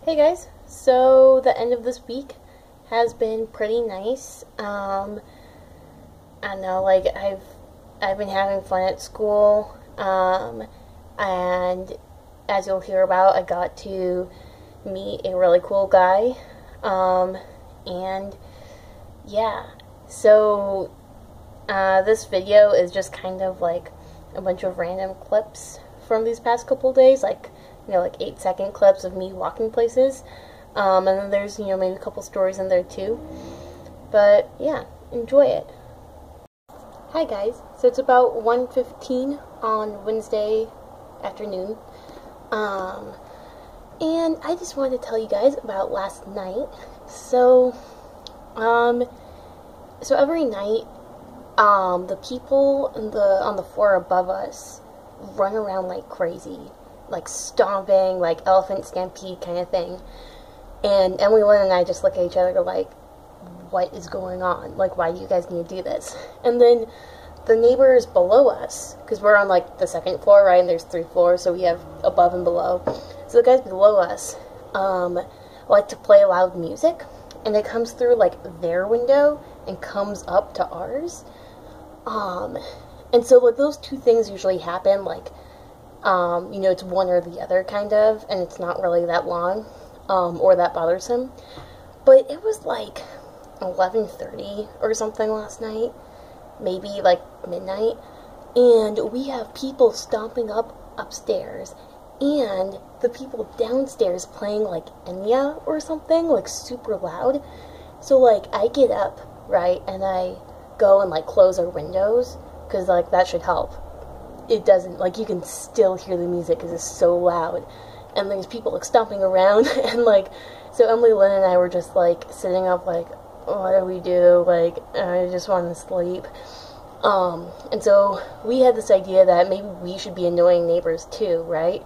Hey guys, so the end of this week has been pretty nice. I know, like I've been having fun at school, and as you'll hear about, I got to meet a really cool guy, and yeah, so this video is just kind of like a bunch of random clips from these past couple days, like, you know, like 8-second clips of me walking places, and then there's, you know, maybe a couple stories in there too, but yeah, enjoy it. Hi guys, so it's about 1:15 on Wednesday afternoon, and I just wanted to tell you guys about last night. So every night, the people on the floor above us run around like crazy, like stomping, like elephant stampede kind of thing. And Emily, Lynn, and I just look at each other like, what is going on? Like, why do you guys need to do this? And then the neighbors below us, because we're on like the second floor, right? And there's 3 floors, so we have above and below. So the guys below us like to play loud music, and it comes through like their window and comes up to ours. And so like those two things usually happen, like, you know, it's one or the other kind of, and it's not really that long, or that bothersome. But it was like 11:30 or something last night, maybe like midnight, and we have people stomping upstairs, and the people downstairs playing like Enya or something, like super loud. So like I get up, right, and I go and like close our windows, because like that should help. It doesn't, like, you can still hear the music because it's so loud, and there's people like stomping around, and like, so Emily, Lynn, and I were just like sitting up like, what do we do? Like, I just want to sleep. And so we had this idea that maybe we should be annoying neighbors too, right?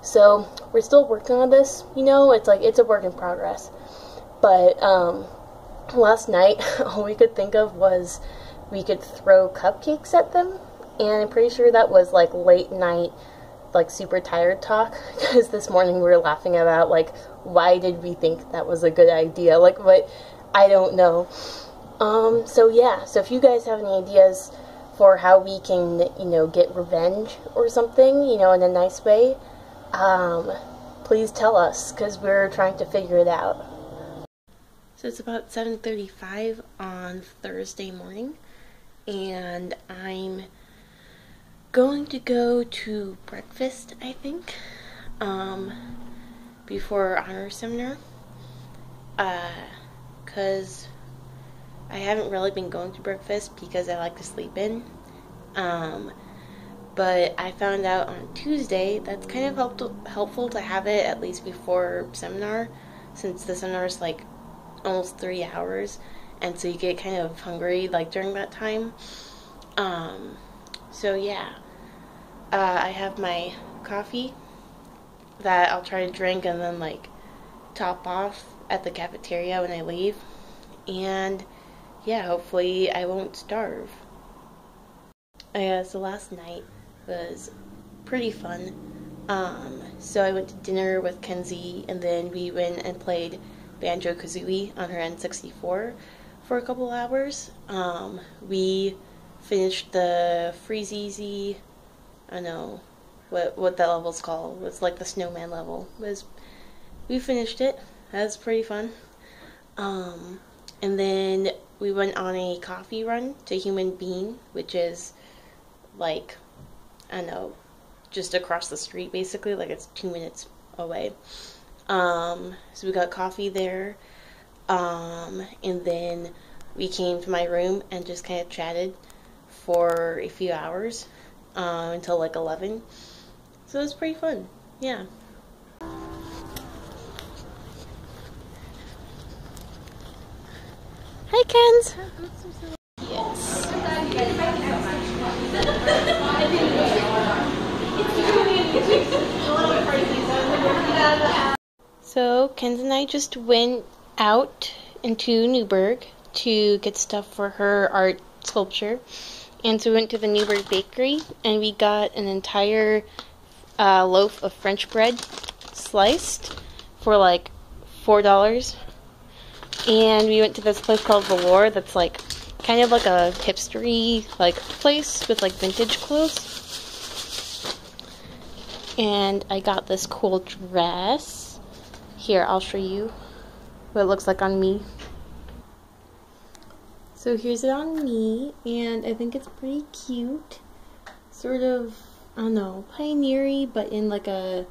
So we're still working on this, you know, it's like, it's a work in progress. But last night, all we could think of was we could throw cupcakes at them, and I'm pretty sure that was like late night, like super tired talk, because this morning we were laughing about like, why did we think that was a good idea? Like, what? I don't know. So yeah, so if you guys have any ideas for how we can, you know, get revenge or something, you know, in a nice way, please tell us, because we're trying to figure it out. So it's about 7:35 on Thursday morning, and I'm going to go to breakfast, I think, before honor seminar, because I haven't really been going to breakfast because I like to sleep in, but I found out on Tuesday that's kind of helpful to have it at least before seminar, since the seminar is like almost 3 hours, and so you get kind of hungry like during that time. So yeah, I have my coffee that I'll try to drink and then like top off at the cafeteria when I leave, and yeah, hopefully I won't starve. So last night was pretty fun. So I went to dinner with Kenzi, and then we went and played Banjo-Kazooie on her N64 for a couple hours. We finished the Freezeezy, I don't know what that level's called. It's like the snowman level. We finished it. That was pretty fun. And then we went on a coffee run to Human Bean, which is like, I don't know, just across the street basically, like it's 2 minutes away. So we got coffee there, and then we came to my room and just kind of chatted for a few hours, until like 11. So it was pretty fun, yeah. Hi, Kenz. Yes. So Kenz and I just went out into Newburgh to get stuff for her art sculpture, and so we went to the Newburgh bakery and we got an entire loaf of French bread sliced for like $4. And we went to this place called Velour that's like kind of like a hipstery like place with like vintage clothes. And I got this cool dress. Here, I'll show you what it looks like on me. So here's it on me, and I think it's pretty cute. Sort of, I don't know, pioneery, but in like a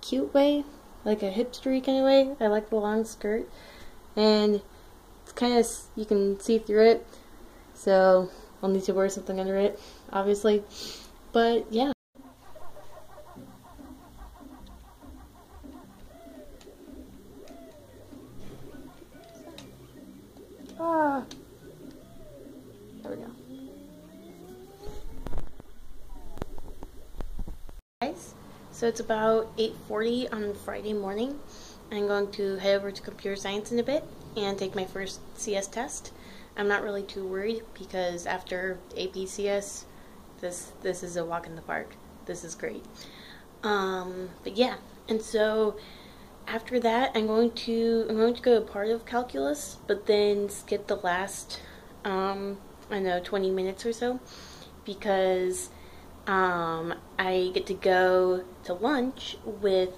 cute way, like a hipstery kind of way. I like the long skirt, and it's kind of, you can see through it, so I'll need to wear something under it, obviously, but yeah. There we go. Guys, so it's about 8:40 on Friday morning. I'm going to head over to computer science in a bit and take my first CS test. I'm not really too worried because after AP CS, this is a walk in the park. This is great. But yeah, and so after that, I'm going to go to part of calculus, but then skip the last, I don't know, 20 minutes or so, because I get to go to lunch with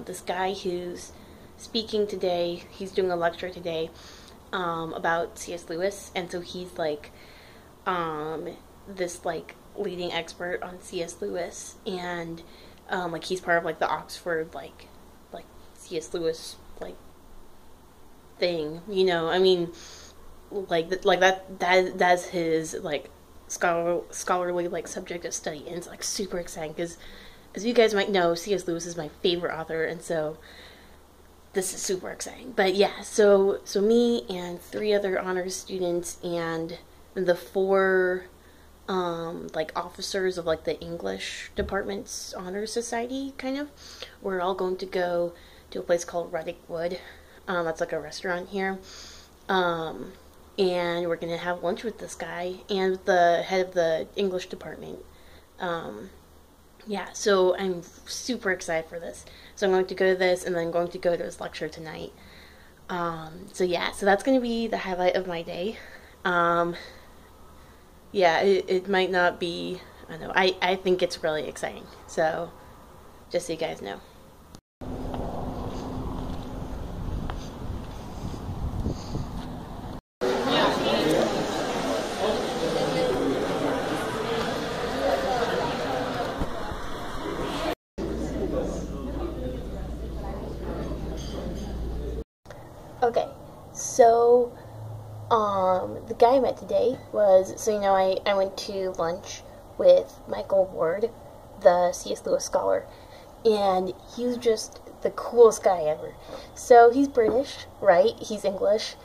this guy who's speaking today. He's doing a lecture today about C.S. Lewis, and so he's like this like leading expert on C.S. Lewis, and like he's part of like the Oxford like C.S. Lewis like thing, you know. I mean, that's his like scholarly like subject of study, and it's like super exciting because, as you guys might know, C.S. Lewis is my favorite author, and so this is super exciting. But yeah, so me and 3 other honors students and the 4 like officers of like the English department's honor society, kind of, we're all going to go to a place called Reddick Wood. That's like a restaurant here. And we're gonna have lunch with this guy and the head of the English department. Yeah, so I'm super excited for this. So I'm going to go to this, and then I'm going to go to his lecture tonight. So yeah, so that's gonna be the highlight of my day. Yeah, it might not be, I don't know, I think it's really exciting. So, just so you guys know. Okay, so the guy I met today was, so you know, I went to lunch with Michael Ward, the C.S. Lewis scholar, and he was just the coolest guy ever. So he's British, right? He's English,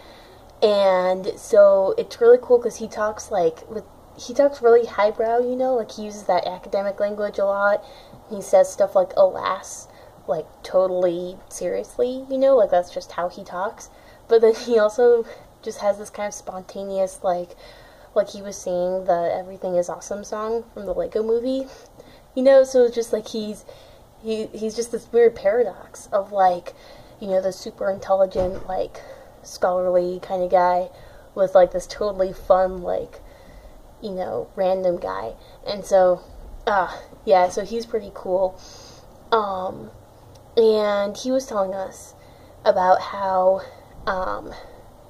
and so it's really cool because he talks really highbrow, you know, like he uses that academic language a lot. He says stuff like alas, like totally seriously, you know, like that's just how he talks. But then he also just has this kind of spontaneous, like he was singing the Everything is Awesome song from the Lego movie, you know. So it's just like he's just this weird paradox of like, you know, the super intelligent, like scholarly kind of guy with like this totally fun, like, you know, random guy. And so yeah, so he's pretty cool. And he was telling us about how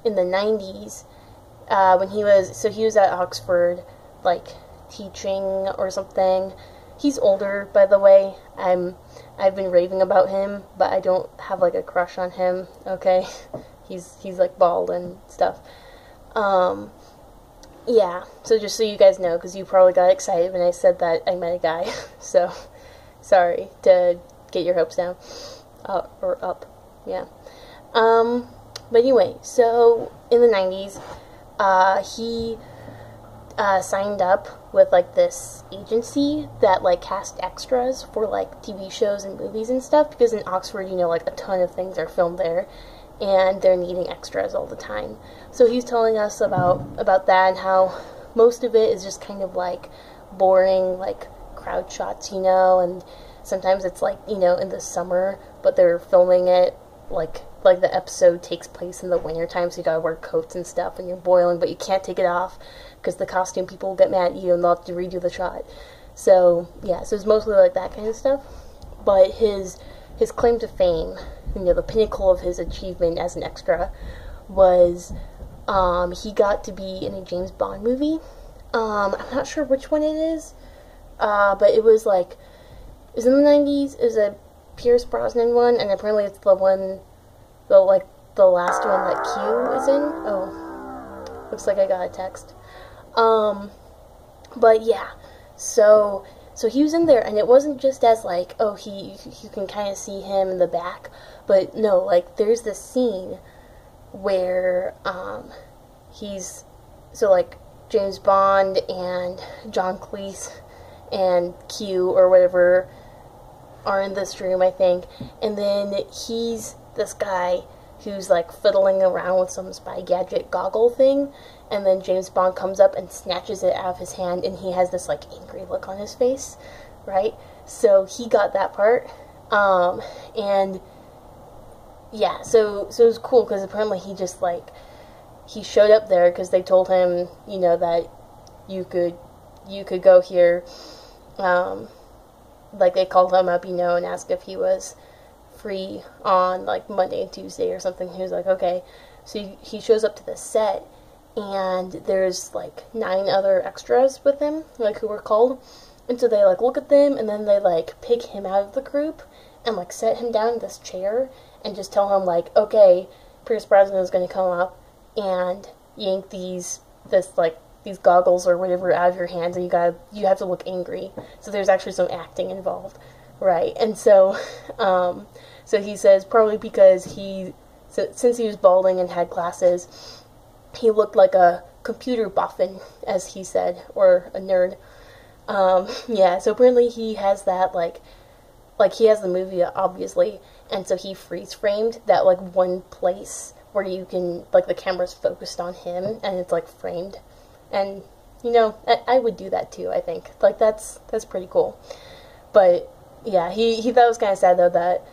in the 90s, when he was at Oxford, like, teaching or something. He's older, by the way. I've been raving about him, but I don't have, like, a crush on him, okay? He's like, bald and stuff. Yeah, so just so you guys know, because you probably got excited when I said that I met a guy, so, sorry to get your hopes down, or up, yeah. But anyway, so in the 90s, he signed up with like this agency that like cast extras for like TV shows and movies and stuff, because in Oxford, you know, like a ton of things are filmed there, and they're needing extras all the time. So he's telling us about that, and how most of it is just kind of like boring, like crowd shots, you know, and sometimes it's like, you know, in the summer but they're filming it like the episode takes place in the wintertime, so you gotta wear coats and stuff, and you're boiling, but you can't take it off because the costume people will get mad at you and they'll have to redo the shot. So yeah, so it's mostly like that kind of stuff. But his claim to fame, you know, the pinnacle of his achievement as an extra, was he got to be in a James Bond movie. I'm not sure which one it is, but it was in the 90s. It was a Pierce Brosnan one, and apparently it's the last one that Q is in. Oh, looks like I got a text. But yeah, so he was in there, and it wasn't just as like, oh, you can kind of see him in the back, but no, like there's this scene where he's James Bond and John Cleese and Q or whatever are in this room, I think, and then he's this guy who's like fiddling around with some spy gadget goggle thing, and then James Bond comes up and snatches it out of his hand, and he has this like angry look on his face, right? So he got that part, and yeah, so it was cool because apparently he showed up there because they told him, you know, that you could go here, like they called him up, you know, and asked if he was free on like Monday and Tuesday or something. He was like, okay. So he shows up to the set, and there's like 9 other extras with him, like who were called, and so they like look at them, and then they like pick him out of the group and like set him down in this chair and just tell him like, okay, Pierce Brosnan is going to come up and yank these goggles or whatever out of your hands, and you have to look angry. So there's actually some acting involved, right? And so so he says probably because since he was balding and had glasses, he looked like a computer boffin, as he said, or a nerd. Yeah, so apparently he has that like he has the movie, obviously, and so he freeze framed that like one place where you can, like, the camera's focused on him and it's like framed. And you know, I would do that too, I think. Like that's pretty cool. But yeah, he thought it was kind of sad though that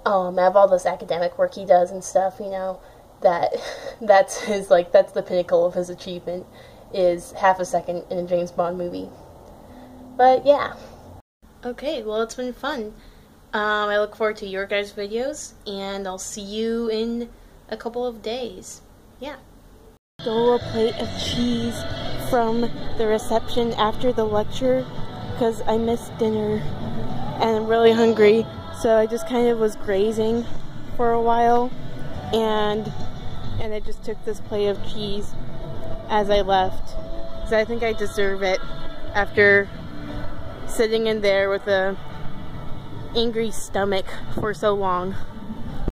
out of all this academic work he does and stuff, you know, that's the pinnacle of his achievement, is half a second in a James Bond movie. But yeah. Okay, well, it's been fun. I look forward to your guys' videos, and I'll see you in a couple of days. Yeah. Stole a plate of cheese from the reception after the lecture because I missed dinner and I'm really hungry, so I just kind of was grazing for a while, and I just took this plate of cheese as I left because I think I deserve it after sitting in there with a angry stomach for so long.